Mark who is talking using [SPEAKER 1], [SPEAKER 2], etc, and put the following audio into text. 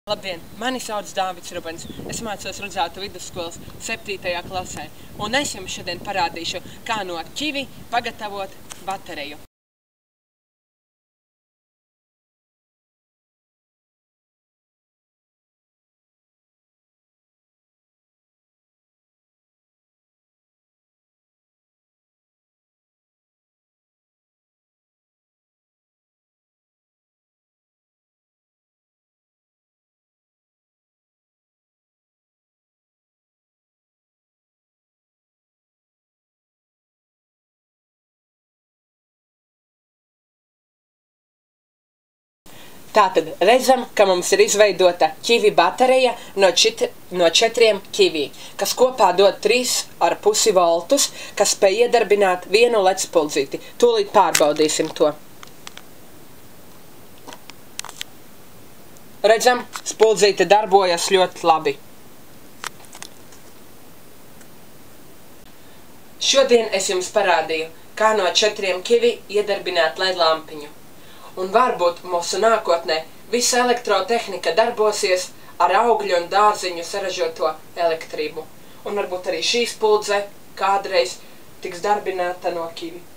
[SPEAKER 1] Labdien, mani sauc Dāvids Rubens. Es mācos Rudzātu vidusskolas 7. klasē, un es jums šodien parādīšu, kā no ķivi pagatavot bateriju. Tātad redzam, ka mums ir izveidota ķivi baterija no 4 ķivī, kas kopā dod 3,5 voltus, kas spēj iedarbināt vienu LED spuldzīti. Tūlīt pārbaudīsim to. Redzam, spuldzīte darbojas ļoti labi. Šodien es jums parādīju, kā no 4 ķivi iedarbināt LED lampiņu. Un varbūt mūsu nākotnē visa elektrotehnika darbosies ar augļu un dārziņu saražoto elektrību. Un varbūt arī šī spuldze kādreiz tiks darbināta no ķivi.